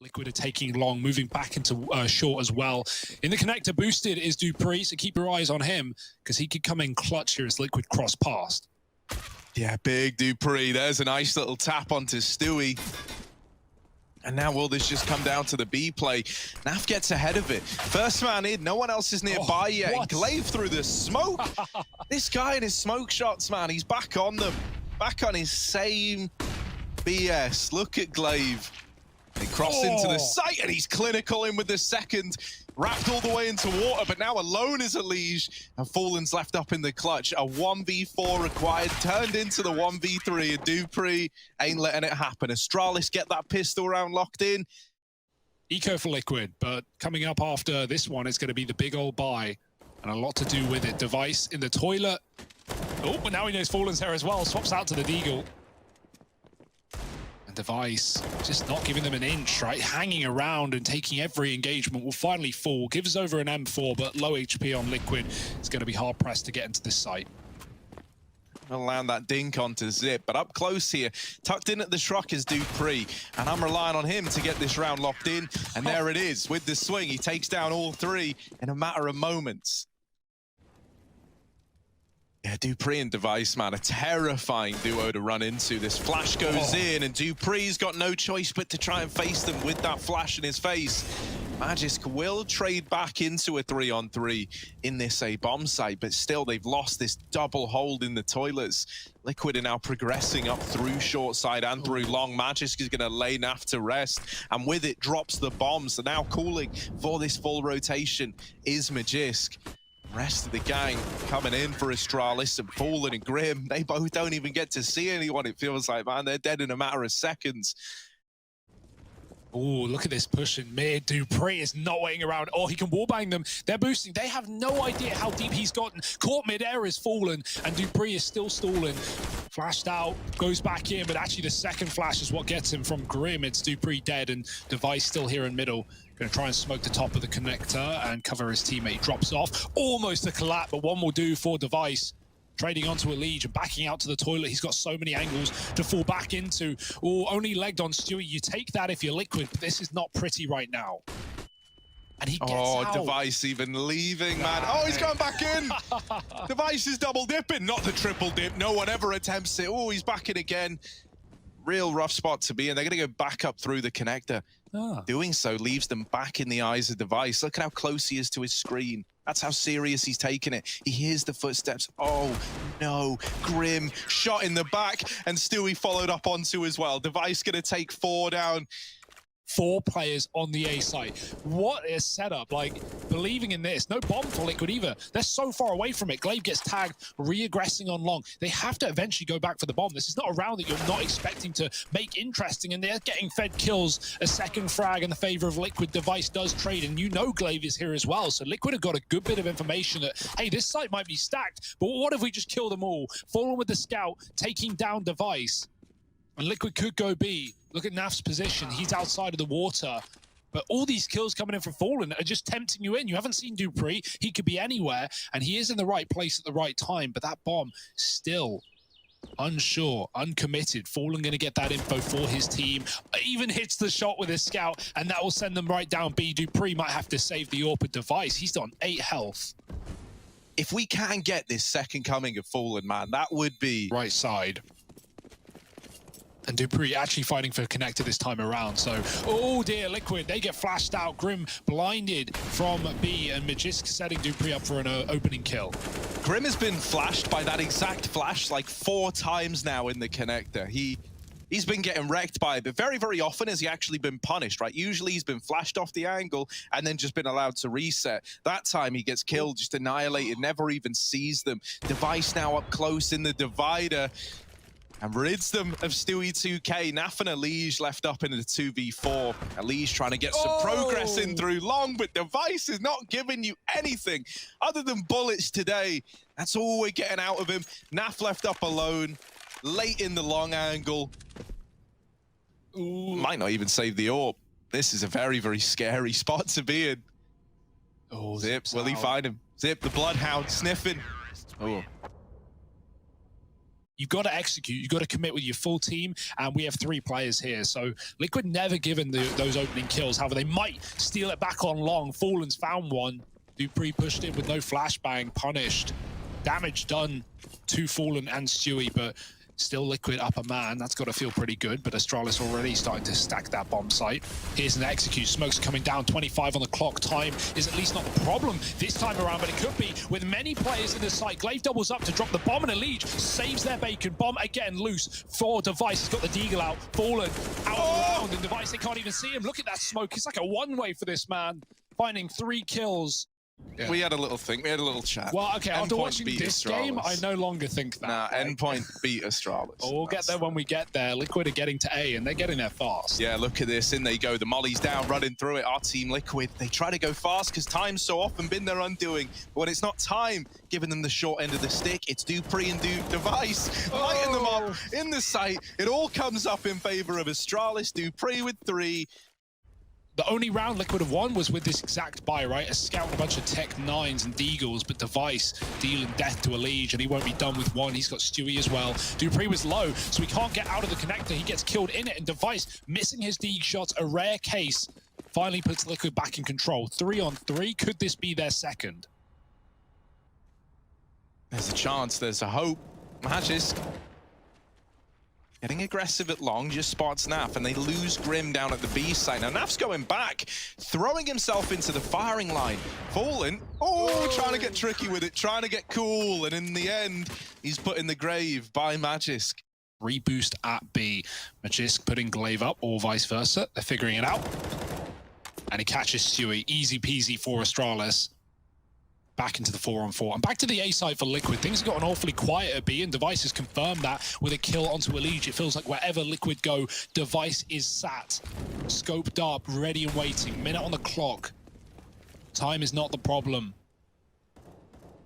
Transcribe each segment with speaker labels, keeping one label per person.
Speaker 1: Liquid are taking long, moving back into short as well. In the connector, boosted is Dupree, so keep your eyes on him, because he could come in clutch here as Liquid cross past.
Speaker 2: Yeah, big Dupree. There's a nice little tap onto Stewie. And now will this just come down to the B play? Naf gets ahead of it. First man in, no one else is nearby yet. And Glaive through the smoke. This guy and his smoke shots, man, he's back on them. Back on his same BS. Look at Glaive. He crossed into the site and he's clinical in with the second. Wrapped all the way into water, but now alone is a Liege. And Fallen's left up in the clutch. A 1v4 required, turned into the 1v3. And Dupree ain't letting it happen. Astralis get that pistol round locked in.
Speaker 1: Eco for Liquid, but coming up after this one, it's going to be the big old buy. And a lot to do with it. Device in the toilet. Oh, but now he knows Fallen's here as well. Swaps out to the Deagle. And Device just not giving them an inch, right? Hanging around and taking every engagement. Will finally fall. Gives over an M4, but low HP on Liquid. It's going to be hard pressed to get into this site.
Speaker 2: I'll land that dink onto Zip, but up close here, tucked in at the Shrock is Dupree, and I'm relying on him to get this round locked in. And there it is, with the swing, he takes down all three in a matter of moments. Yeah, Dupree and Device, man, a terrifying duo to run into. This flash goes in, and Dupree's got no choice but to try and face them with that flash in his face. Magisk will trade back into a 3-on-3 in this A-bomb site, but still they've lost this double hold in the toilets. Liquid are now progressing up through short side and through long. Magisk is going to lay Naf to rest, and with it drops the bomb. So now cooling for this full rotation is Magisk. Rest of the gang coming in for Astralis and Fallen and Grim. They both don't even get to see anyone, it feels like, man. They're dead in a matter of seconds.
Speaker 1: Oh, look at this push in mid. Dupree is not waiting around. Oh, he can wallbang them. They're boosting. They have no idea how deep he's gotten. Caught mid-air is Fallen, and Dupree is still stalling. Flashed out, goes back in, but actually the second flash is what gets him from Grim. It's Dupree dead, and Device still here in middle. Gonna try and smoke the top of the connector and cover his teammate. Drops off. Almost a collapse, but one will do for Device. Trading onto a Liege and backing out to the toilet. He's got so many angles to fall back into. Oh, only legged on Stewie. You take that if you're Liquid, but this is not pretty right now. And he gets out.
Speaker 2: Device even leaving, man. Oh, he's going back in. Device is double dipping, not the triple dip. No one ever attempts it. Oh, he's back in again. Real rough spot to be in. They're going to go back up through the connector. Doing so leaves them back in the eyes of Device. Look at how close he is to his screen. That's how serious he's taking it. He hears the footsteps. Oh, no. Grim shot in the back, and Stewie followed up onto as well. Device going to take 4 down.
Speaker 1: 4 players on the A site. What a setup. Like, believing in this. No bomb for Liquid either. They're so far away from it. Glaive gets tagged, re-aggressing on long. They have to eventually go back for the bomb. This is not a round that you're not expecting to make interesting, and they're getting fed kills. A second frag in the favor of Liquid. Device does trade, and you know Glaive is here as well. So Liquid have got a good bit of information that, hey, this site might be stacked, but what if we just kill them all? Fallen with the scout, taking down Device. And Liquid could go B. Look at Naf's position. He's outside of the water. But all these kills coming in from Fallen are just tempting you in. You haven't seen Dupree. He could be anywhere, and he is in the right place at the right time. But that bomb, still unsure, uncommitted. Fallen going to get that info for his team. Even hits the shot with his scout, and that will send them right down B. Dupree might have to save the AWP Device. He's on 8 health.
Speaker 2: If we can get this second coming of Fallen, man, that would be...
Speaker 1: Right side. And Dupree actually fighting for connector this time around. So, oh dear, Liquid, they get flashed out. Grim blinded from B, and Magisk setting Dupree up for an opening kill.
Speaker 2: Grim has been flashed by that exact flash like 4 times now in the connector. He's been getting wrecked by it, but very, very often has he actually been punished, right? Usually he's been flashed off the angle and then just been allowed to reset. That time he gets killed, just annihilated, never even sees them. Device now up close in the divider. And rids them of Stewie 2K. Naf and a Liege left up in the 2v4. A Liege trying to get some progress in through long, but Device is not giving you anything other than bullets today. That's all we're getting out of him. Naf left up alone, late in the long angle. Might not even save the AWP. This is a very, very scary spot to be in.
Speaker 1: Oh,
Speaker 2: Zip, will he find him? Zip, the Bloodhound, sniffing. Oh.
Speaker 1: You've got to execute. You've got to commit with your full team, and we have 3 players here. So Liquid never given those opening kills. However, they might steal it back on long. Fallen's found one. dupreeh pushed in with no flashbang, punished. Damage done to Fallen and Stewie, but still Liquid up a man. That's got to feel pretty good, but Astralis already starting to stack that bomb site. Here's an execute. Smoke's coming down. 25 on the clock. Time is at least not the problem this time around, but it could be with many players in the site. Glaive doubles up to drop the bomb, and Elige saves their bacon. Bomb again loose for Device. He's got the Deagle out. Fallen out of the round, and Device, they can't even see him. Look at that smoke. It's like a one-way for this man. Finding 3 kills.
Speaker 2: Yeah. We had a little think, we had a little chat.
Speaker 1: Well, okay, after watching this game, I no longer think that.
Speaker 2: Nah, Endpoint beat Astralis.
Speaker 1: Oh, we'll get there when we get there. Liquid are getting to A, and they're getting there fast.
Speaker 2: Yeah, look at this. In they go. The molly's down, running through it. Our team Liquid, they try to go fast because time's so often been their undoing. But when it's not time giving them the short end of the stick, it's dupreeh and Device lighting them up in the site. It all comes up in favor of Astralis. dupreeh with 3.
Speaker 1: The only round Liquid have won was with this exact buy, right? A scout and a bunch of Tech 9s and Deagles, but Device dealing death to Elige, and he won't be done with 1. He's got Stewie as well. dupreeh was low, so he can't get out of the connector. He gets killed in it, and Device missing his Deag shots, a rare case, finally puts Liquid back in control. 3 on 3. Could this be their second?
Speaker 2: There's a chance, there's a hope. Magisk getting aggressive at long, just spots Naf, and they lose Grim down at the B site. Now Naf's going back, throwing himself into the firing line. Fallen, trying to get tricky with it, trying to get cool, and in the end, he's put in the grave by Magisk.
Speaker 1: Reboost at B. Magisk putting Glaive up, or vice versa. They're figuring it out. And he catches Stewie. Easy peasy for Astralis. Back into the 4-on-4 and back to the A side for Liquid. Things have gotten awfully quiet at B, and Device has confirmed that with a kill onto Elige. It feels like wherever Liquid go, Device is sat, scoped up, ready and waiting. Minute on the clock. Time is not the problem,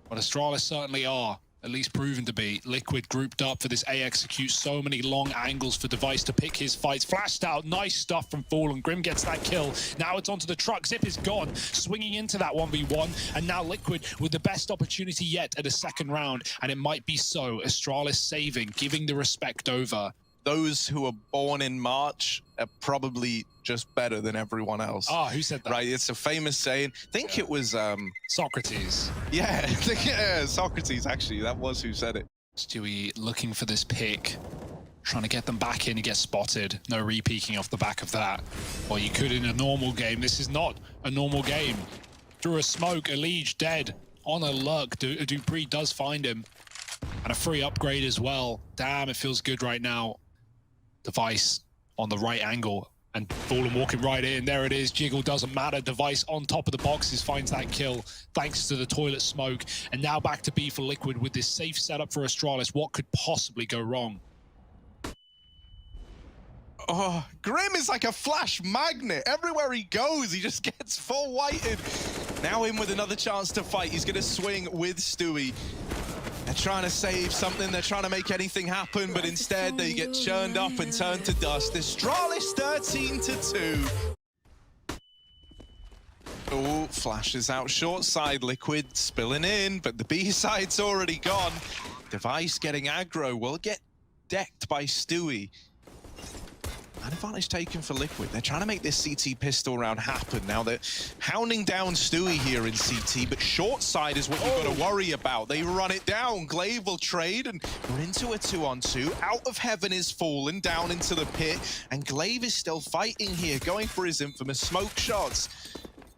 Speaker 1: but Astralis certainly are. At least proven to be. Liquid grouped up for this A execute. So many long angles for Device to pick his fights. Flashed out. Nice stuff from Fallen. Grim gets that kill. Now it's onto the truck. Zip is gone. Swinging into that 1v1. And now Liquid with the best opportunity yet at a second round. And it might be so. Astralis saving, giving the respect over.
Speaker 2: Those who are born in March are probably just better than everyone else.
Speaker 1: Ah, who said that?
Speaker 2: Right, it's a famous saying. I think it was
Speaker 1: Socrates.
Speaker 2: Yeah, yeah, Socrates actually. That was who said it.
Speaker 1: Stewie looking for this pick, trying to get them back in. He gets spotted. No re-peeking off the back of that. Well, you could in a normal game. This is not a normal game. Through a smoke, Elige dead on a lurk. dupreeh does find him, and a free upgrade as well. Damn, it feels good right now. Device on the right angle, and Fallen walking right in. There it is. Jiggle doesn't matter. Device on top of the boxes finds that kill thanks to the toilet smoke. And now back to B for Liquid with this safe setup for Astralis. What could possibly go wrong?
Speaker 2: Oh, Grim is like a flash magnet. Everywhere he goes, he just gets full whited. Now in with another chance to fight. He's going to swing with Stewie. They're trying to save something, they're trying to make anything happen, but instead they get churned up and turned to dust. Astralis 13-2. Oh, flashes out short side, Liquid spilling in, but the B side's already gone. Device getting aggro, will get decked by Stewie. An advantage taken for Liquid. They're trying to make this CT pistol round happen. Now they're hounding down Stewie here in CT, but short side is what you've got to worry about. They run it down. Glaive will trade, and we're into a 2-on-2. Out of heaven is Fallen, down into the pit, and Glaive is still fighting here, going for his infamous smoke shots.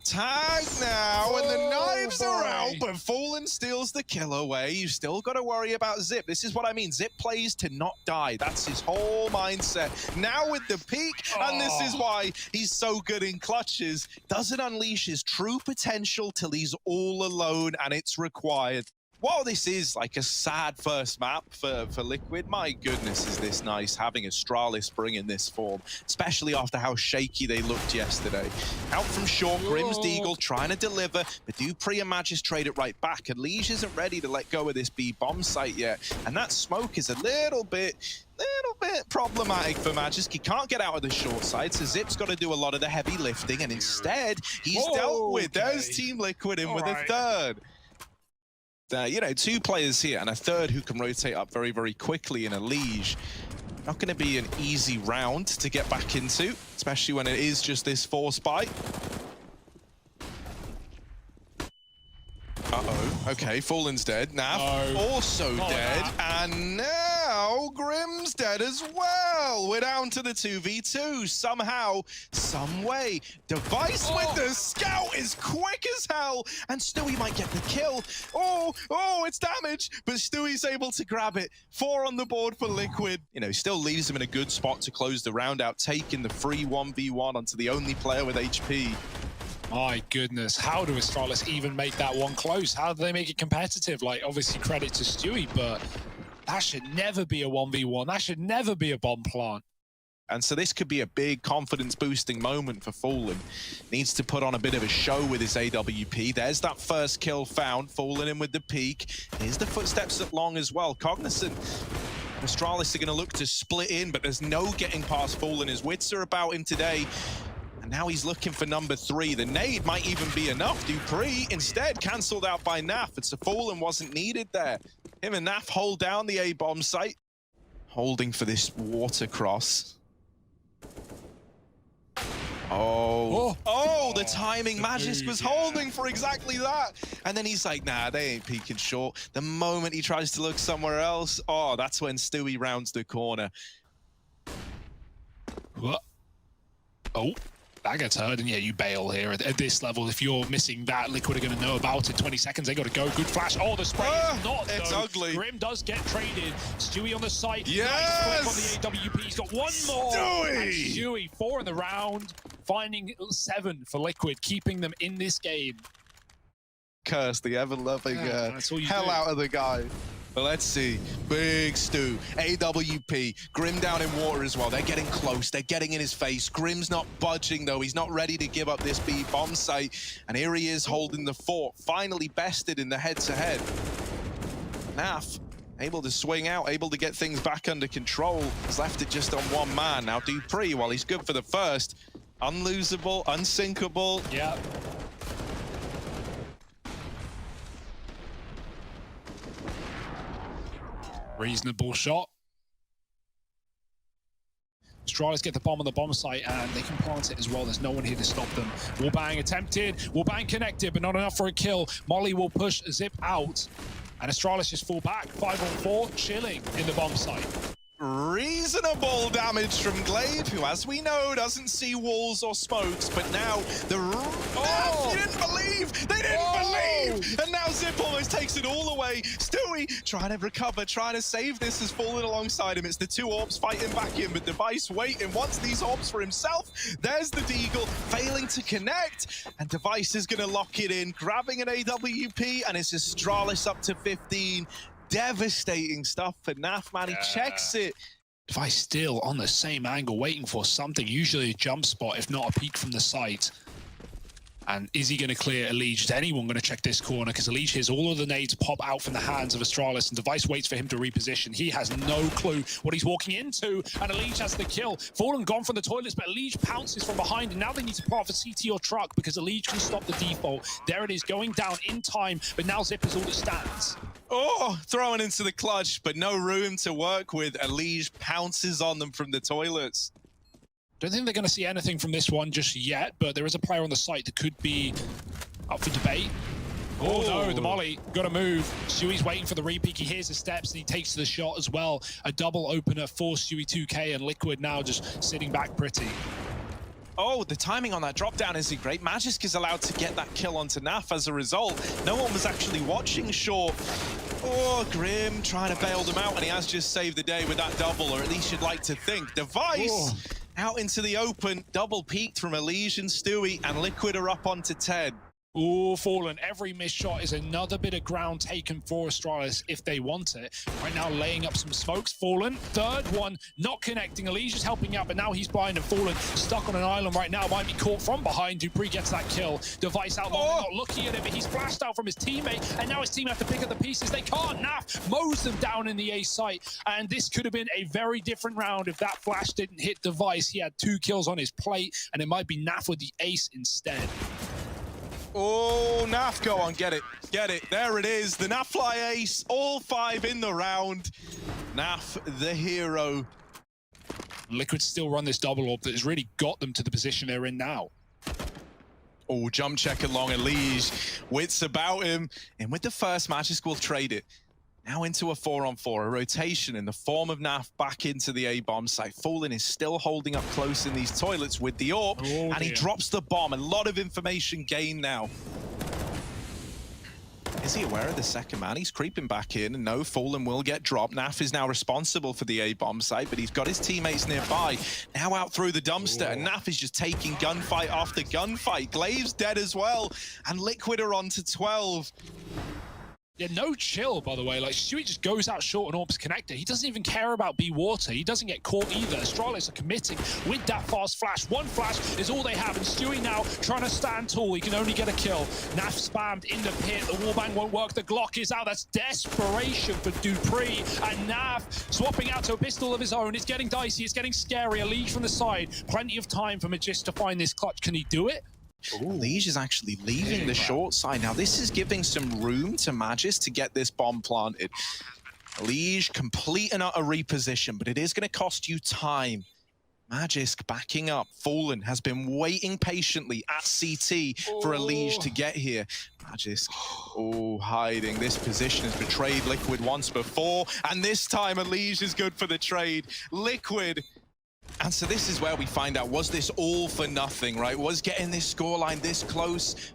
Speaker 2: Tag now, and the knives are out, but Fallen steals the kill away. You still got to worry about Zip. This is what I mean. Zip plays to not die. That's his whole mindset. Now with the peak, and this is why he's so good in clutches. Doesn't unleash his true potential till he's all alone, and it's required. While this is like a sad first map for Liquid, my goodness is this nice having Astralis bring in this form, especially after how shaky they looked yesterday. Out from short, Grim's Deagle trying to deliver, but dupreeh and Magisk trade it right back, and Elige isn't ready to let go of this B bomb site yet, and that smoke is a little bit problematic for Magisk. He can't get out of the short side, so Zip's got to do a lot of the heavy lifting, and instead he's dealt with. There's Team Liquid in with a third. You know, 2 players here and a third who can rotate up very, very quickly in a Liege. Not going to be an easy round to get back into, especially when it is just this force bite. Uh-oh. Okay, Fallen's dead. Naf also dead. And now Grim's dead as well. We're down to the 2v2. Somehow, some way. Device with the scout is quick as hell. And Stewie might get the kill. Oh, it's damage. But Stewie's able to grab it. 4 on the board for Liquid. You know, still leaves him in a good spot to close the round out, taking the free 1v1 onto the only player with HP.
Speaker 1: My goodness, how do Astralis even make that one close? How do they make it competitive? Like, obviously credit to Stewie, but that should never be a 1v1. That should never be a bomb plant.
Speaker 2: And so this could be a big confidence-boosting moment for Fallen. Needs to put on a bit of a show with his AWP. There's that first kill found. Fallen in with the peak. Here's the footsteps at long as well. Cognizant. Astralis are going to look to split in, but there's no getting past Fallen. His wits are about him today. And now he's looking for number 3. The nade might even be enough. Dupree instead cancelled out by Naf. It's a Fallen wasn't needed there. Him and Naf hold down the A-bomb site. Holding for this water cross. The timing. Magisk was holding for exactly that. And then he's like, nah, they ain't peeking short. The moment he tries to look somewhere else, that's when Stewie rounds the corner.
Speaker 1: What? Oh. That gets heard, and yeah, you bail here at this level. If you're missing that, Liquid are going to know about it. 20 seconds, they got to go. Good flash. Oh, the spray is not,
Speaker 2: it's
Speaker 1: though.
Speaker 2: ugly.
Speaker 1: Grim does get traded. Stewie on the site.
Speaker 2: Yes!
Speaker 1: Nice flip on the AWP. He's got one more. Stewie, 4 in the round, finding 7 for Liquid, keeping them in this game.
Speaker 2: Curse the ever-loving hell
Speaker 1: do.
Speaker 2: out of the guy. But let's see. Big Stu, AWP, Grim down in water as well. They're getting close. They're getting in his face. Grim's not budging, though. He's not ready to give up this B bomb site. And here he is holding the fort. Finally bested in the head-to-head. Naf, able to swing out, able to get things back under control. He's left it just on 1 man. Now Dupree, while he's good for the first, unlosable, unsinkable.
Speaker 1: Yeah. Reasonable shot. Astralis get the bomb on the bomb site, and they can plant it as well. There's no one here to stop them. Wallbang attempted, Wallbang connected, but not enough for a kill. Molly will push Zip out, and Astralis just fall back. 5 on 4, chilling in the bomb site.
Speaker 2: Reasonable damage from Glaive, who, as we know, doesn't see walls or smokes, but now the... They didn't believe! They didn't believe! And now Zip almost takes it all away. Stewie trying to recover, trying to save this, has fallen alongside him. It's the 2 orbs fighting back in, but Device waiting, wants these orbs for himself. There's the Deagle, failing to connect, and Device is going to lock it in, grabbing an AWP, and it's Astralis up to 15. Devastating stuff for Naf, man. He checks it.
Speaker 1: Device still on the same angle, waiting for something, usually a jump spot, if not a peek from the site. And is he going to clear Elige? Is anyone going to check this corner? Because Elige hears all of the nades pop out from the hands of Astralis, and Device waits for him to reposition. He has no clue what he's walking into, and Elige has the kill. Fallen gone from the toilets, but Elige pounces from behind, and now they need to put off a CT or truck because Elige can stop the default. There it is, going down in time, but now Zip is all that stands.
Speaker 2: Throwing into the clutch, but no room to work with. Elige pounces on them from the toilets.
Speaker 1: Don't think they're going to see anything from this one just yet, but there is a player on the site that could be up for debate. Oh no, the molly, gotta move. Stewie's waiting for the repeak. He hears the steps and he takes the shot as well. A double opener for Stewie 2K, and Liquid now just sitting back pretty.
Speaker 2: The timing on that drop down isn't great. Magisk is allowed to get that kill onto Naf as a result. No one was actually watching short. Grim trying to bail them out, and he has just saved the day with that double, or at least you'd like to think. Device out into the open, double peaked from Elige and Stewie, and Liquid are up onto 10.
Speaker 1: Fallen. Every missed shot is another bit of ground taken for Astralis if they want it. Right now, laying up some smokes. Fallen. Third one, not connecting. Elige is helping out, but now he's blind, and Fallen stuck on an island right now. Might be caught from behind. Dupree gets that kill. Device out long, not looking at it, but he's flashed out from his teammate, and now his team have to pick up the pieces. They can't. Naf mows them down in the A site, and this could have been a very different round if that flash didn't hit Device. He had 2 kills on his plate, and it might be Naf with the ace instead.
Speaker 2: Oh, Naf, go on, get it. Get it. There it is. The Naf fly ace, all 5 in the round. Naf, the hero.
Speaker 1: Liquid still run this double orb that has really got them to the position they're in now.
Speaker 2: Oh, jump check along Elige. Wits about him. And with the first, Magisk will trade it. Now into a 4-on-4, a rotation in the form of Naf back into the A-bomb site. Fallen is still holding up close in these toilets with the orb, and he drops the bomb. A lot of information gained now. Is he aware of the second man? He's creeping back in, and no, Fallen will get dropped. Naf is now responsible for the A-bomb site, but he's got his teammates nearby. Now out through the dumpster, and Naf is just taking gunfight after gunfight. Glaive's dead as well, and Liquid are on to 12.
Speaker 1: Yeah, no chill, by the way. Like, Stewie just goes out short on Orb's connector. He doesn't even care about B-Water. He doesn't get caught either. Astralis are committing with that fast flash. One flash is all they have, and Stewie now trying to stand tall. He can only get a kill. Naf spammed in the pit. The wallbang won't work. The Glock is out. That's desperation for dupreeh. And Naf swapping out to a pistol of his own. It's getting dicey. It's getting scary. A lead from the side. Plenty of time for Magist to find this clutch. Can he do it?
Speaker 2: Lige is actually leaving the short side. Now, this is giving some room to Magist to get this bomb planted. Lige, complete and utter reposition, but it is going to cost you time. Magisk backing up. Fallen has been waiting patiently at CT for a Lige to get here. Magisk, hiding. This position has betrayed Liquid once before, and this time a Lige is good for the trade. Liquid. And so this is where we find out, was this all for nothing, right? Was getting this scoreline this close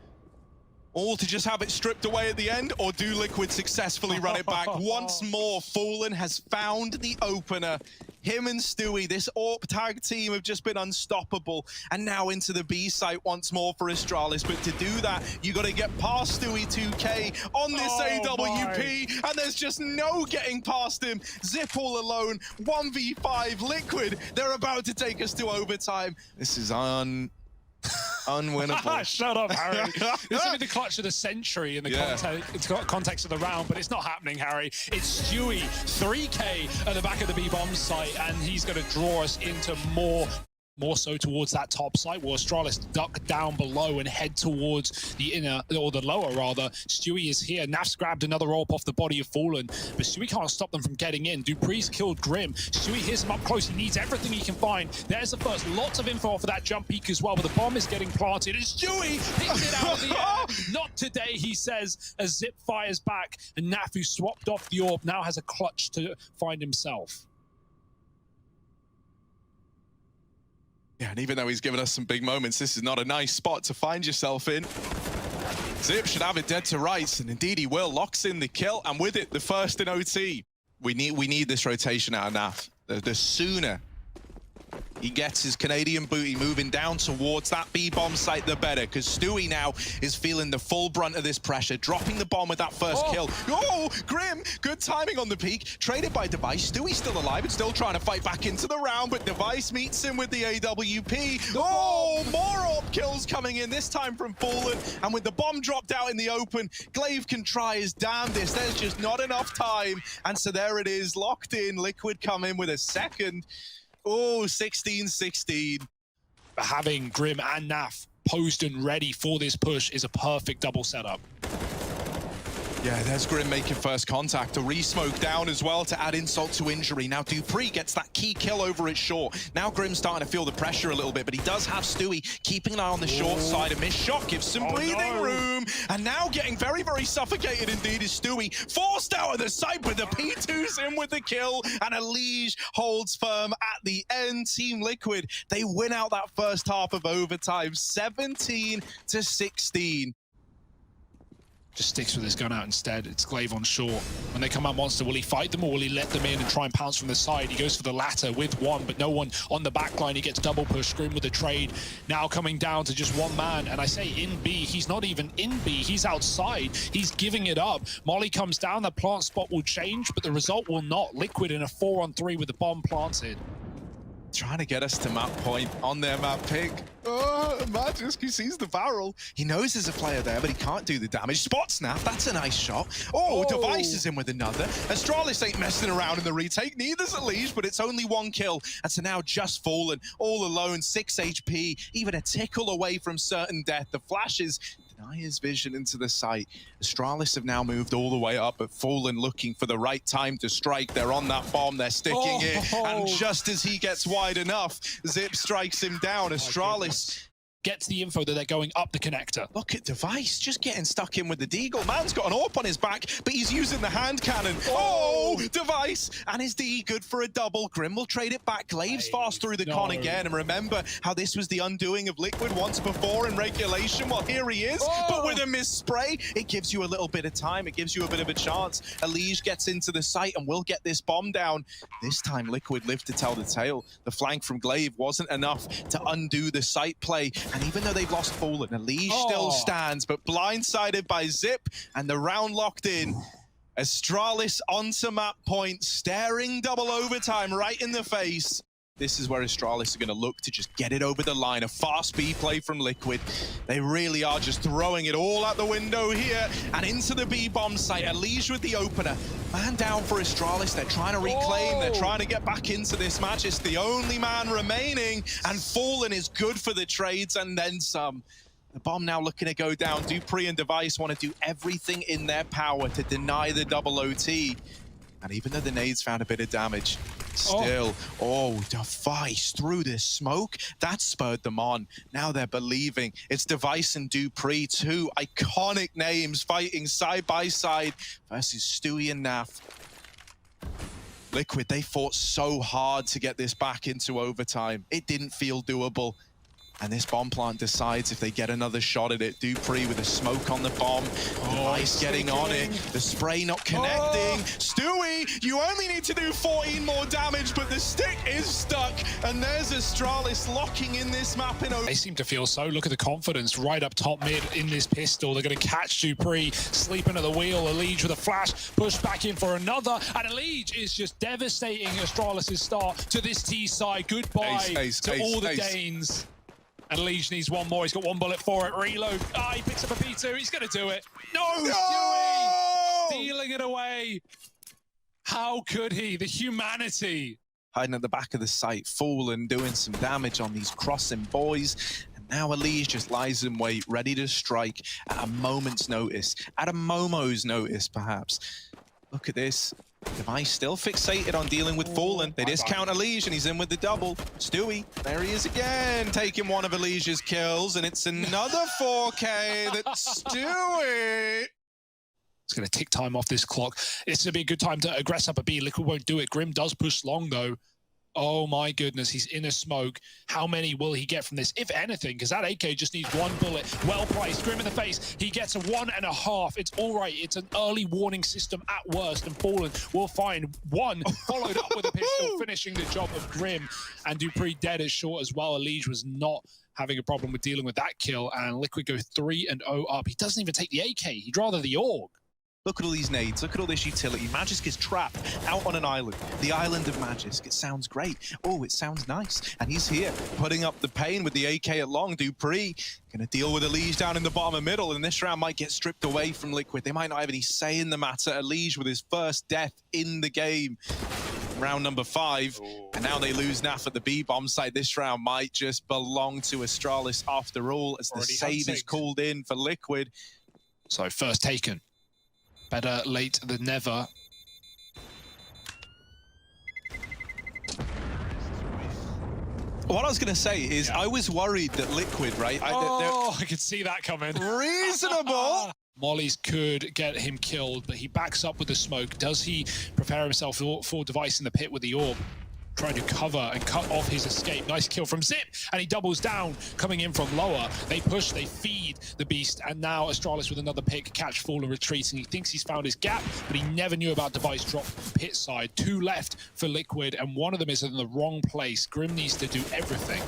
Speaker 2: all to just have it stripped away at the end, or do Liquid successfully run it back? Once more, Fallen has found the opener. Him and Stewie, this AWP tag team have just been unstoppable. And now into the B site once more for Astralis. But to do that, you got to get past Stewie 2K on this AWP. And there's just no getting past him. Zip all alone, 1v5, Liquid. They're about to take us to overtime. This is unwinnable.
Speaker 1: Shut up, Harry. This will be the clutch of the century in the context of the round, but it's not happening, Harry. It's Stewie, 3K at the back of the B-bomb site, and he's going to draw us into more so towards that top site, where Astralis duck down below and head towards the inner, or the lower rather. Stewie is here. Naf's grabbed another AWP off the body of Fallen, but Stewie can't stop them from getting in. dupreeh's killed Grim. Stewie hears him up close. He needs everything he can find. There's the first. Lots of info off of that jump peak as well, but the bomb is getting planted. And Stewie picks it out of the air. Not today, he says, as Zip fires back. And Naf, who swapped off the AWP, now has a clutch to find himself.
Speaker 2: Yeah, and even though he's given us some big moments, this is not a nice spot to find yourself in. Zip should have it dead to rights, and indeed he will. Locks in the kill, and with it, the first in OT. We need this rotation out of Naf. The sooner he gets his Canadian booty moving down towards that B-bomb site, the better, because Stewie now is feeling the full brunt of this pressure, dropping the bomb with that first kill. Oh, Grim, good timing on the peak, traded by Device. Stewie's still alive and still trying to fight back into the round, but Device meets him with the AWP. Oh, more AWP kills coming in, this time from Fallen, and with the bomb dropped out in the open, Glaive can try his damnedest. There's just not enough time, and so there it is, locked in. Liquid come in with a second. Oh, 16-16.
Speaker 1: Having Grim and Naf posed and ready for this push is a perfect double setup.
Speaker 2: Yeah, there's Grim making first contact. A re-smoke down as well to add insult to injury. Now dupreeh gets that key kill over at short. Now Grim's starting to feel the pressure a little bit, but he does have Stewie keeping an eye on the short side. A missed shot gives some breathing room. And now getting very, very suffocated indeed is Stewie. Forced out of the site, but the P2's in with the kill. And a Lige holds firm at the end. Team Liquid, they win out that first half of overtime, 17-16.
Speaker 1: Just sticks with his gun out instead. It's Glaive on short. When they come out monster, will he fight them or will he let them in and try and pounce from the side? He goes for the latter with one, but no one on the back line. He gets double push, Grim with the trade. Now coming down to just one man. And I say in B, he's not even in B. He's outside. He's giving it up. Molly comes down. The plant spot will change, but the result will not. Liquid in a 4-on-3 with the bomb planted.
Speaker 2: Trying to get us to map point on their map pick. Oh, Magisk, who sees the barrel. He knows there's a player there, but he can't do the damage. Spot snap, that's a nice shot. Oh, Device is in with another. Astralis ain't messing around in the retake. Neither's Elige, but it's only one kill. And so now just Fallen, all alone, 6 HP, even a tickle away from certain death. The flashes Naya's vision into the site. Astralis have now moved all the way up, but Fallen looking for the right time to strike. They're on that bomb, they're sticking it, and just as he gets wide enough, Zip strikes him down. Astralis
Speaker 1: gets the info that they're going up the connector.
Speaker 2: Look at Device, just getting stuck in with the deagle. Man's got an AWP on his back, but he's using the hand cannon. Oh, Device! And his D good for a double. Grim will trade it back. Glaive's fast through the con again. And remember how this was the undoing of Liquid once before in regulation? Well, here he is, but with a missed spray, it gives you a little bit of time. It gives you a bit of a chance. Elige gets into the site and will get this bomb down. This time, Liquid lived to tell the tale. The flank from Glaive wasn't enough to undo the site play. And even though they've lost Fallen, Elige still stands, but blindsided by Zip, and the round locked in. Astralis onto map point, staring double overtime right in the face. This is where Astralis are going to look to just get it over the line. A fast B play from Liquid. They really are just throwing it all out the window here and into the B bomb site. Elige with the opener. Man down for Astralis. They're trying to reclaim. They're trying to get back into this match. It's the only man remaining, and Fallen is good for the trades and then some. The bomb now looking to go down. dupreeh and Device want to do everything in their power to deny the double OT. And even though the nades found a bit of damage, still, Device through this smoke, that spurred them on. Now they're believing. It's Device and dupreeh, two iconic names fighting side by side versus Stewie and Naf. Liquid, they fought so hard to get this back into overtime. It didn't feel doable. And this bomb plant decides if they get another shot at it. dupreeh with a smoke on the bomb. Device getting on it. The spray not connecting. Stewie, you only need to do 14 more damage, but the stick is stuck. And there's Astralis locking in this map in.
Speaker 1: They seem to feel so. Look at the confidence right up top mid in this pistol. They're going to catch dupreeh, sleeping at the wheel. Elige with a flash, push back in for another. And Elige is just devastating Astralis' start to this T side. Goodbye to all the Danes. And Elige needs one more. He's got one bullet for it. Reload. He picks up a B2. He's going to do it. No! Stewie! Stealing it away. How could he? The humanity.
Speaker 2: Hiding at the back of the site. Fallen doing some damage on these crossing boys. And now Elige just lies in wait, ready to strike at a moment's notice. At a Momo's notice, perhaps. Look at this. Device still fixated on dealing with Fallen. They discount Elige and he's in with the double. Stewie, there he is again, taking one of Elige's kills, and it's another 4K that's Stewie.
Speaker 1: It's going to tick time off this clock. It's going to be a good time to aggress up a B. Liquid won't do it. Grim does push long, though. Oh, my goodness. He's in a smoke. How many will he get from this, if anything? Because that AK just needs one bullet. Well placed. Grim in the face. He gets a 1.5. It's all right. It's an early warning system at worst. And Fallen will find one, followed up with a pistol, finishing the job of Grim. And dupreeh dead as short as well. Elige was not having a problem with dealing with that kill. And Liquid go 3-0 up. He doesn't even take the AK. He'd rather the AUG.
Speaker 2: Look at all these nades, look at all this utility. Magisk is trapped out on an island. The island of Magisk. It sounds great. Oh, it sounds nice. And he's here, putting up the pain with the AK at long. dupreeh gonna deal with Elige down in the bottom of middle, and this round might get stripped away from Liquid. They might not have any say in the matter. Elige with his first death in the game. Round number 5, and now they lose Naf at the B bomb site. This round might just belong to Astralis after all, as the save is called in for Liquid.
Speaker 1: So first taken. Better late than never.
Speaker 2: What I was going to say is I was worried that Liquid, right?
Speaker 1: I could see that coming.
Speaker 2: Reasonable.
Speaker 1: Mollies could get him killed, but he backs up with the smoke. Does he prepare himself for Device in the pit with the AWP? Trying to cover and cut off his escape. Nice kill from Zip, and he doubles down, coming in from lower. They push, they feed the beast, and now Astralis with another pick, catch Fallen retreating. He thinks he's found his gap, but he never knew about Device drop pit side. 2 left for Liquid, and one of them is in the wrong place. Grim needs to do everything.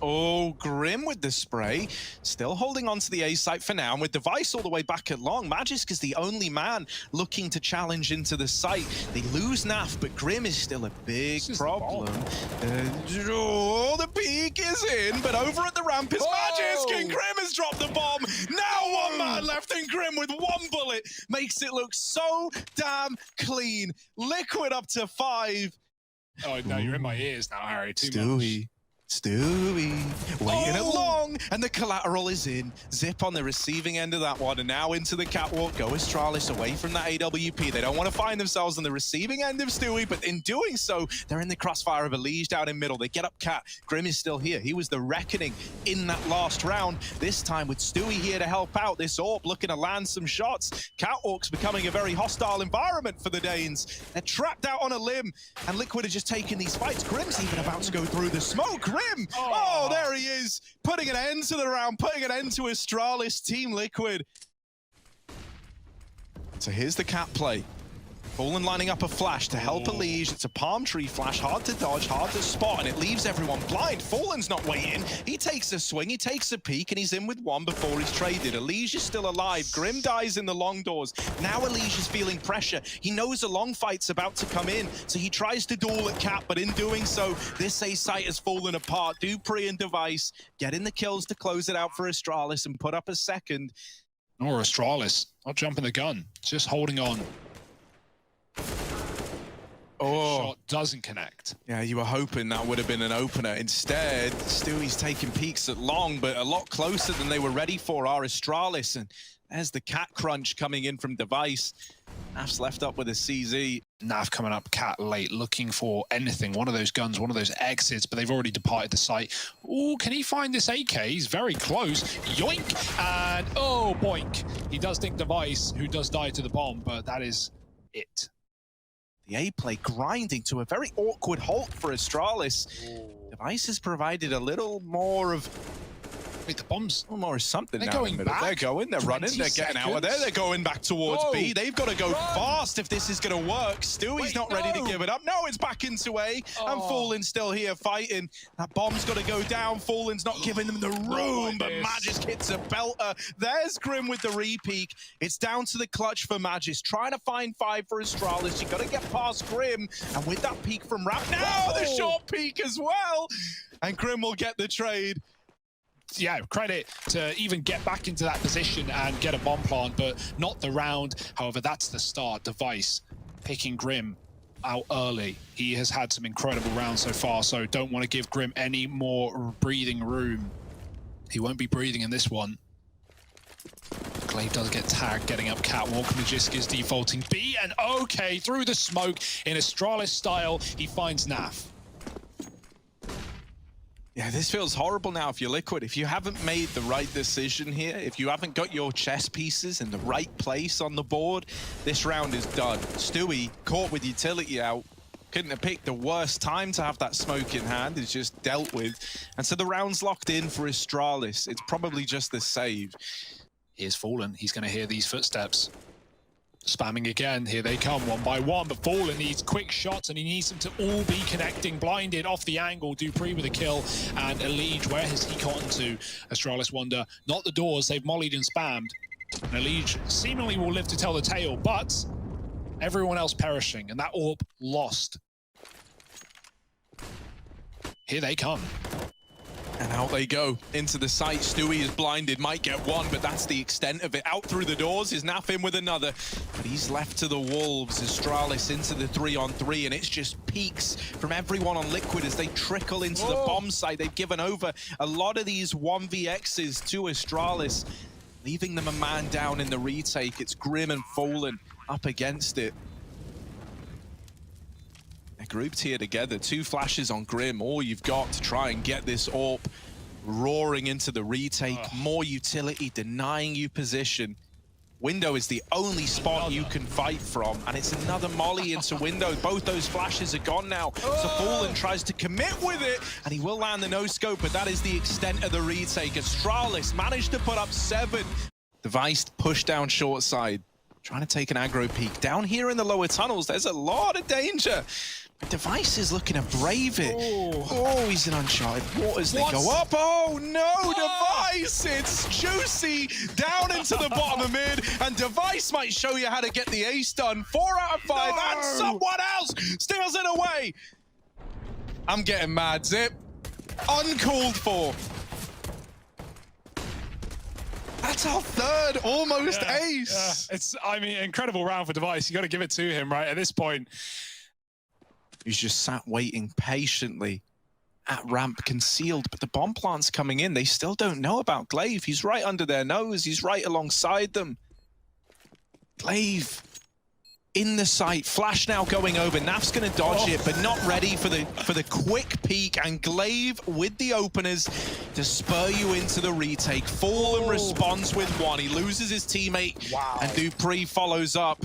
Speaker 2: Oh, Grim with the spray. Still holding on to the A site for now. And with Device all the way back at long, Magisk is the only man looking to challenge into the site. They lose Naf, but Grim is still a big problem. The peak is in, but over at the ramp is Magisk, and Grim has dropped the bomb. Now one man left, and Grim with one bullet makes it look so damn clean. Liquid up to 5.
Speaker 1: Oh, no, you're in my ears now, Harry. Too
Speaker 2: Stewie.
Speaker 1: much.
Speaker 2: Stewie waiting it long, and the collateral is in. Zip on the receiving end of that one, and now into the catwalk. Go Astralis away from that AWP. They don't want to find themselves on the receiving end of Stewie, but in doing so, they're in the crossfire of Elige down in middle. They get up Cat. Grim is still here. He was the reckoning in that last round. This time with Stewie here to help out. This AWP looking to land some shots. Catwalk's becoming a very hostile environment for the Danes. They're trapped out on a limb, and Liquid are just taking these fights. Grim's even about to go through the smoke. Grim! Oh, there he is, putting an end to the round, putting an end to Astralis, Team Liquid. So here's the Cat play. Fallen lining up a flash to help Elige. It's a palm tree flash, hard to dodge, hard to spot, and it leaves everyone blind. Fallen's not waiting. He takes a swing, he takes a peek, and he's in with one before he's traded. Elige is still alive. Grim dies in the long doors. Now Elige is feeling pressure. He knows a long fight's about to come in, so he tries to duel at Cat, but in doing so, this A site has fallen apart. Dupree and Device getting the kills to close it out for Astralis and put up a second.
Speaker 1: Or Astralis, not jumping the gun, just holding on.
Speaker 2: Oh,
Speaker 1: shot doesn't connect.
Speaker 2: Yeah, you were hoping that would have been an opener. Instead, Stewie's taking peeks at long, but a lot closer than they were ready for are Astralis. And there's the Cat crunch coming in from Device. Naf's left up with a CZ.
Speaker 1: Naf coming up Cat late, looking for anything. One of those guns, one of those exits, but they've already departed the site. Oh, can he find this AK? He's very close. Yoink! And oh, boink. He does think Device, who does die to the bomb, but that is it.
Speaker 2: The A play grinding to a very awkward halt for Astralis. Device has provided a little more of...
Speaker 1: Wait, the bombs?
Speaker 2: A little more of something
Speaker 1: they're
Speaker 2: now.
Speaker 1: going back.
Speaker 2: They're going, they're running, they're getting out of there. They're going back towards B. They've got to go fast if this is going to work. Stewie's not ready to give it up. No, it's back into A. And Fallen's still here fighting. That bomb's got to go down. Fallen's not giving them the room, but Magis hits a belter. There's Grim with the re-peek. It's down to the clutch for Magis. Trying to find 5 for Astralis. You got to get past Grim. And with that peek from Rap, now the short peek as well. And Grim will get the trade.
Speaker 1: Yeah, credit to even get back into that position and get a bomb plant, but not the round. However, that's the start. Device picking Grim out early. He has had some incredible rounds so far, so don't want to give Grim any more breathing room. He won't be breathing in this one. Glaive does get tagged, getting up catwalk. Magisk is defaulting B, and okay, through the smoke in Astralis style, he finds Naf.
Speaker 2: Yeah, this feels horrible now if you're Liquid. If you haven't made the right decision here, if you haven't got your chess pieces in the right place on the board, this round is done. Stewie, caught with utility out, couldn't have picked the worst time to have that smoke in hand. It's just dealt with. And so the round's locked in for Astralis. It's probably just the save.
Speaker 1: Here's Fallen. He's going to hear these footsteps. Spamming again, here they come one by one, but Fallen needs quick shots and he needs them to all be connecting. Blinded off the angle, Dupree with a kill, and Elige, where has he gotten to? Astralis wonder, not the doors, they've mollied and spammed. And Elige seemingly will live to tell the tale, but everyone else perishing, and that AWP lost. Here they come.
Speaker 2: And out they go into the site. Stewie is blinded, might get one, but that's the extent of it. Out through the doors is Naf in with another, but he's left to the wolves. Astralis into the 3-on-3, and it's just peaks from everyone on Liquid as they trickle into the bomb site. They've given over a lot of these 1vx's to Astralis, leaving them a man down in the retake. It's Grim and Fallen up against it. They're grouped here together, 2 flashes on Grim. All you've got to try and get this AWP roaring into the retake. More utility, denying you position. Window is the only spot you can fight from, and it's another molly into window. Both those flashes are gone now. So Fallen tries to commit with it, and he will land the no-scope, but that is the extent of the retake. Astralis managed to put up 7. Device pushed down short side, trying to take an aggro peek. Down here in the lower tunnels, there's a lot of danger. Device is looking to brave it. Oh, he's in uncharted waters. They go up. Oh, no, Device. It's juicy down into the bottom of mid. And Device might show you how to get the ace done. 4 out of 5. And someone else steals it away. I'm getting mad, Zip. Uncalled for. That's our 3rd almost ace.
Speaker 1: It's, I mean, incredible round for Device. You got to give it to him, right? At this point,
Speaker 2: he's just sat waiting patiently at ramp concealed, but the bomb plant's coming in. They still don't know about Glaive. He's right under their nose. He's right alongside them. Glaive in the sight. Flash now going over. Naf's going to dodge it, but not ready for the quick peek. And Glaive with the openers to spur you into the retake. Fallen responds with one. He loses his teammate, and dupreeh follows up.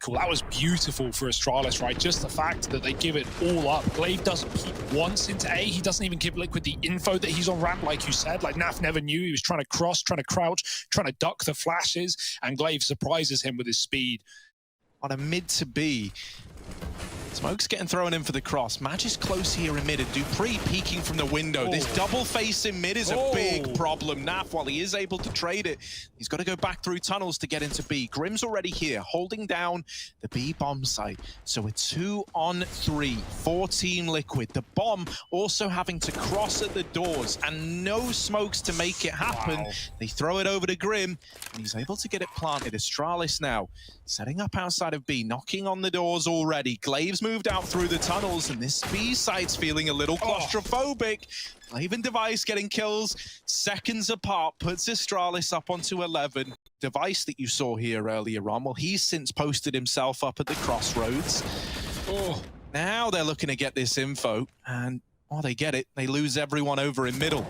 Speaker 1: Cool, that was beautiful for Astralis, right? Just the fact that they give it all up. Glaive doesn't peek once into A. He doesn't even give Liquid the info that he's on ramp, like you said. Like, Naf never knew. He was trying to cross, trying to crouch, trying to duck the flashes, and Glaive surprises him with his speed.
Speaker 2: On a mid to B, Smoke's getting thrown in for the cross. Magisk close here in mid, and dupreeh peeking from the window. This double face in mid is a big problem. Naf, while he is able to trade it, he's got to go back through tunnels to get into B. Grim's already here, holding down the B bomb site. So a 2-on-3 for Team Liquid. The bomb also having to cross at the doors, and no smokes to make it happen. They throw it over to Grim, and he's able to get it planted. Astralis now setting up outside of B, knocking on the doors already. Glaive's moved out through the tunnels, and this B site's feeling a little claustrophobic. Glaive and Device getting kills seconds apart, puts Astralis up onto 11. Device that you saw here earlier on, well, he's since posted himself up at the crossroads. Now they're looking to get this info, and they get it. They lose everyone over in middle.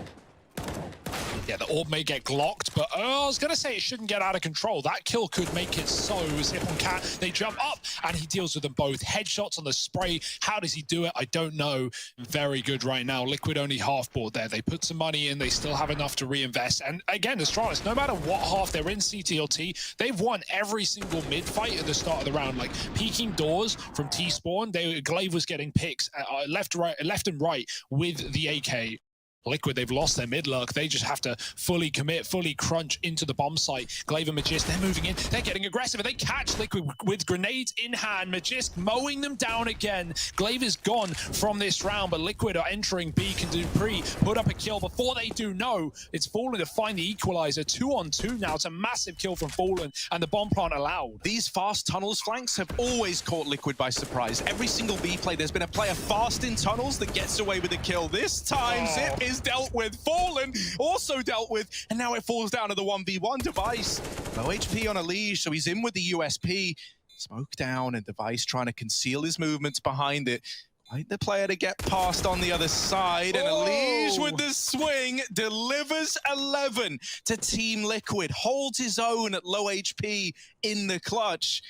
Speaker 1: Yeah, the orb may get glocked, but I was going to say it shouldn't get out of control. That kill could make it so. Zip on Cat, they jump up, and he deals with them both. Headshots on the spray. How does he do it? I don't know. Very good right now. Liquid only half board there. They put some money in. They still have enough to reinvest. And again, Astralis, no matter what half they're in CT, they've won every single mid fight at the start of the round. Like, peeking doors from T-spawn, Glaive was getting picks left and right with the AK. Liquid, they've lost their mid lurk. They just have to fully commit, fully crunch into the bomb site. Glaive and Magisk, they're moving in. They're getting aggressive, and they catch Liquid with grenades in hand. Magisk mowing them down again. Glaive is gone from this round, but Liquid are entering B. Can dupreeh put up a kill before they do know? It's Fallen to find the equalizer. 2-on-2 now. It's a massive kill from Fallen, and the bomb plant allowed.
Speaker 2: These fast tunnels flanks have always caught Liquid by surprise. Every single B play, there's been a player fast in tunnels that gets away with a kill. This time, Zip is dealt with. Fallen also dealt with, and now it falls down to the 1v1. Device, low HP on a leash, so he's in with the USP. Smoke down, and Device trying to conceal his movements behind it. Quite the player to get past on the other side, and Alige with the swing delivers 11 to Team Liquid. Holds his own at low HP in the clutch.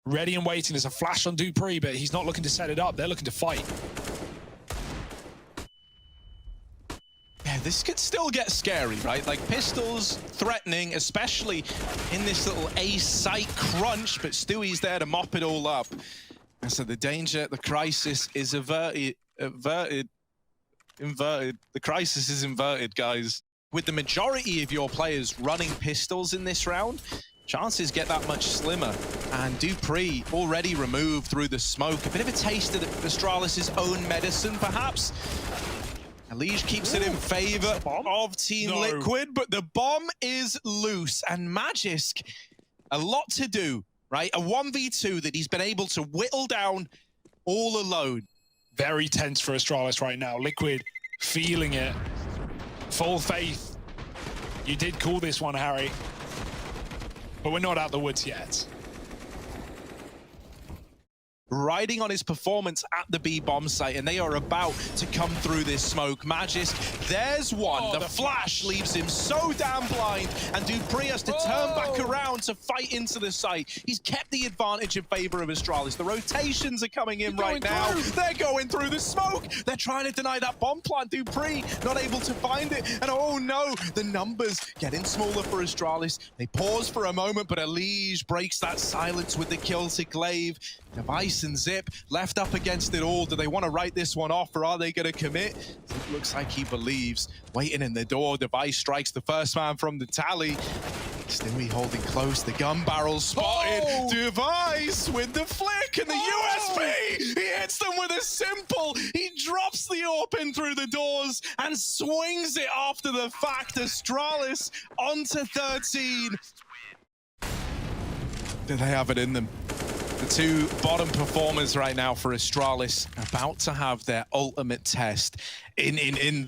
Speaker 1: Ready and waiting. There's a flash on dupreeh, but he's not looking to set it up. They're looking to fight.
Speaker 2: Yeah, this could still get scary, right? Like, pistols threatening, especially in this little A site crunch, but Stewie's there to mop it all up. And so the danger, the crisis is inverted. The crisis is inverted, guys. With the majority of your players running pistols in this round, chances get that much slimmer. And dupreeh already removed through the smoke. A bit of a taste of Astralis' own medicine, perhaps. Alige keeps it in favor of Team Liquid, but the bomb is loose. And Magisk, a lot to do, right? A 1v2 that he's been able to whittle down all alone.
Speaker 1: Very tense for Astralis right now. Liquid feeling it. Full faith. You did call this one, Harry. But we're not out the woods yet.
Speaker 2: Riding on his performance at the B bomb site, and they are about to come through this smoke. Magisk, there's one. The flash leaves him so damn blind, and dupreeh has to turn back around to fight into the site. He's kept the advantage in favor of Astralis. The rotations are coming in right now. They're going through the smoke. They're trying to deny that bomb plant. dupreeh not able to find it, and oh no, the numbers getting smaller for Astralis. They pause for a moment, but Alige breaks that silence with the kill to Glaive. Device and Zip left up against it all. Do they want to write this one off, or are they going to commit? Zip looks like he believes. Waiting in the door, Device strikes the first man from the tally. Stewie holding close, the gun barrel spotted. Device with the flick and the USP! He hits them with a simple. He drops the AWP in through the doors and swings it after the fact. Astralis onto 13. Do they have it in them? The two bottom performers right now for Astralis about to have their ultimate test in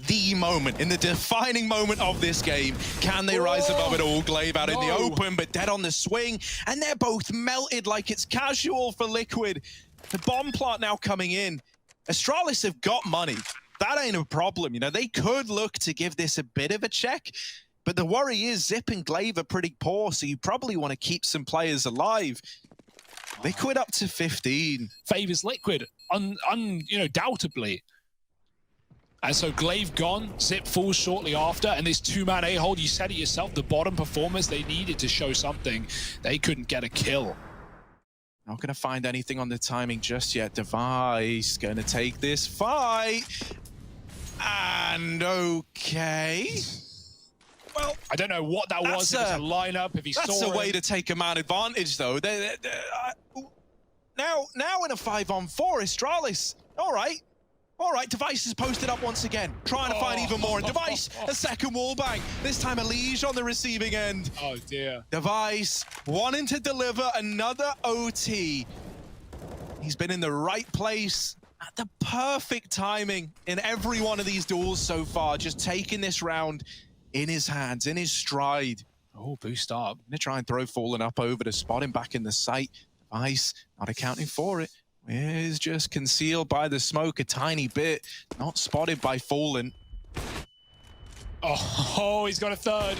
Speaker 2: the moment, in the defining moment of this game. Can they rise above it all? Glaive out in the open, but dead on the swing. And they're both melted like it's casual for Liquid. The bomb plant now coming in. Astralis have got money. That ain't a problem. You know, they could look to give this a bit of a check. But the worry is Zip and Glaive are pretty poor, so you probably want to keep some players alive. Liquid up to 15.
Speaker 1: Favors Liquid, doubtably. And so Glaive gone, Zip falls shortly after, and this two-man A-hold, you said it yourself, the bottom performers, they needed to show something. They couldn't get a kill.
Speaker 2: Not going to find anything on the timing just yet. Device going to take this fight. And okay. Well,
Speaker 1: I don't know what that was, if it's a lineup, if he saw it.
Speaker 2: That's a way to take a man advantage, though. Now in a 5-on-4, Astralis. All right, Device is posted up once again, trying to find even more. And Device, a second wall bang. This time Elige on the receiving end.
Speaker 1: Oh, dear.
Speaker 2: Device wanting to deliver another OT. He's been in the right place at the perfect timing in every one of these duels so far, just taking this round in his hands, in his stride.
Speaker 1: Oh, boost up.
Speaker 2: Gonna try and throw Fallen up over to spot him back in the sight. Device not accounting for it. Is just concealed by the smoke a tiny bit. Not spotted by Fallen.
Speaker 1: Oh, he's got a third.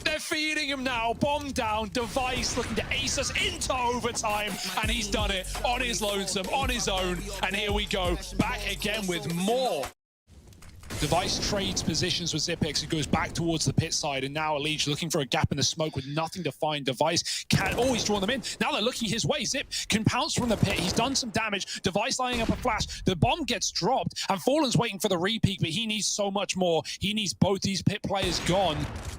Speaker 1: They're feeding him now. Bomb down. Device looking to ace us into overtime. And he's done it on his lonesome, on his own. And here we go. Back again with more. Device trades positions with Zipix and goes back towards the pit side, and now Elige looking for a gap in the smoke with nothing to find. Device can always draw them in. Now they're looking his way. Zip can pounce from the pit. He's done some damage. Device lining up a flash. The bomb gets dropped, and Fallen's waiting for the repeat, but he needs so much more. He needs both these pit players gone.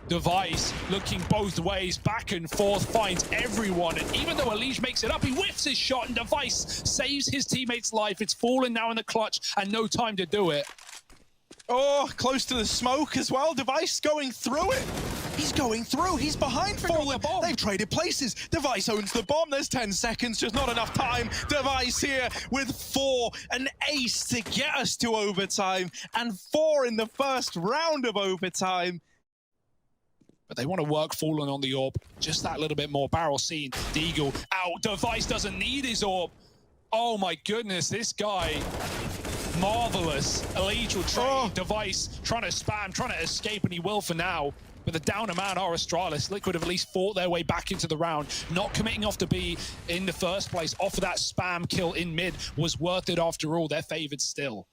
Speaker 1: Device looking both ways, back and forth, finds everyone, and even though Elige makes it up, he whiffs his shot, and Device saves his teammate's life. It's Fallen now in the clutch, and no time to do it.
Speaker 2: Oh, close to the smoke as well. Device going through it. He's going through. He's behind Fallen. They've traded places. Device owns the bomb. There's 10 seconds, just not enough time. Device here with 4. An ace to get us to overtime. And 4 in the first round of overtime.
Speaker 1: But they want to work Fallen on the orb. Just that little bit more. Barrel seen. Deagle out. Device doesn't need his orb. Oh my goodness, this guy. Marvelous. Elige will trade. Device trying to spam, trying to escape, and he will for now. But the down a man are Astralis. Liquid have at least fought their way back into the round. Not committing off to B in the first place off of that spam kill in mid was worth it after all. They're favored still.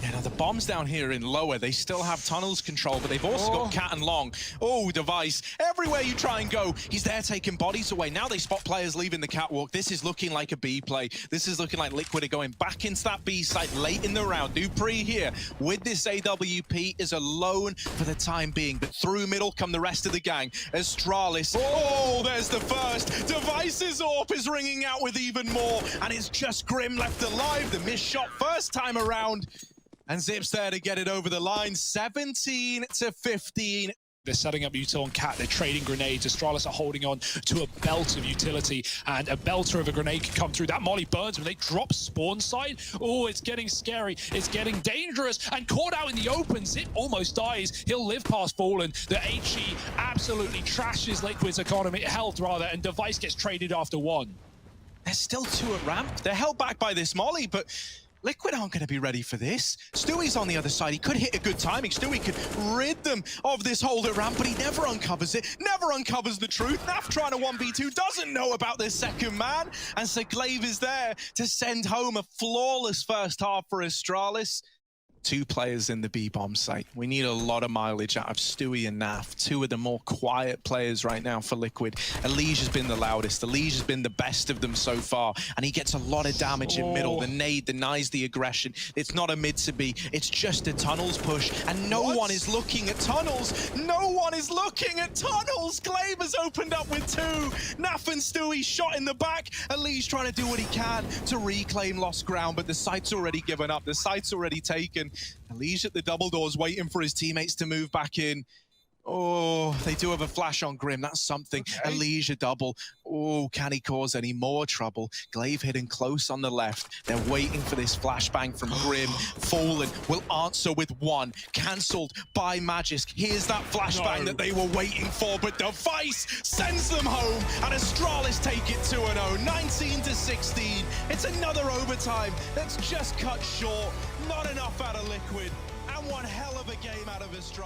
Speaker 2: Yeah, now the bombs down here in lower, they still have tunnels control, but they've also got Cat and Long. Oh, Device. Everywhere you try and go, he's there taking bodies away. Now they spot players leaving the catwalk. This is looking like a B play. This is looking like Liquid are going back into that B site late in the round. Dupree here with this AWP is alone for the time being, but through middle come the rest of the gang. Astralis. Oh, there's the first. Device's AWP is ringing out with even more, and it's just Grim left alive. The missed shot first time around. And Zip's there to get it over the line, 17 to 15.
Speaker 1: They're setting up util on Cat, they're trading grenades. Astralis are holding on to a belt of utility, and a belter of a grenade can come through. That molly burns when they drop spawn side. Oh, it's getting scary, it's getting dangerous, and caught out in the open. Zip almost dies, he'll live past Fallen. The HE absolutely trashes Liquid's health rather, and Device gets traded after 1.
Speaker 2: There's still 2 at ramp. They're held back by this molly, but Liquid aren't going to be ready for this. Stewie's on the other side. He could hit a good timing. Stewie could rid them of this hold at ramp, but he never uncovers it, never uncovers the truth. Naf trying to 1v2, doesn't know about this second man. And so Glaive is there to send home a flawless first half for Astralis. 2 players in the B-bomb site. We need a lot of mileage out of Stewie and Naf, 2 of the more quiet players right now for Liquid. Elige has been the loudest. Elige has been the best of them so far, and he gets a lot of damage in middle. The nade denies the aggression. It's not a mid to B, it's just a tunnels push, and no one is looking at tunnels. No one is looking at tunnels. Glaive has opened up with 2. Naf and Stewie shot in the back. Elige trying to do what he can to reclaim lost ground, but the site's already given up. The site's already taken. Elige at the double doors waiting for his teammates to move back in. Oh, they do have a flash on Grim. That's something.
Speaker 1: Okay.
Speaker 2: A leisure double. Oh, can he cause any more trouble? Glaive hidden close on the left. They're waiting for this flashbang from Grim. Fallen will answer with one. Cancelled by Magisk. Here's that flashbang that they were waiting for, but Device sends them home, and Astralis take it 2-0, 19-16. It's another overtime that's just cut short. Not enough out of Liquid, and one hell of a game out of Astralis.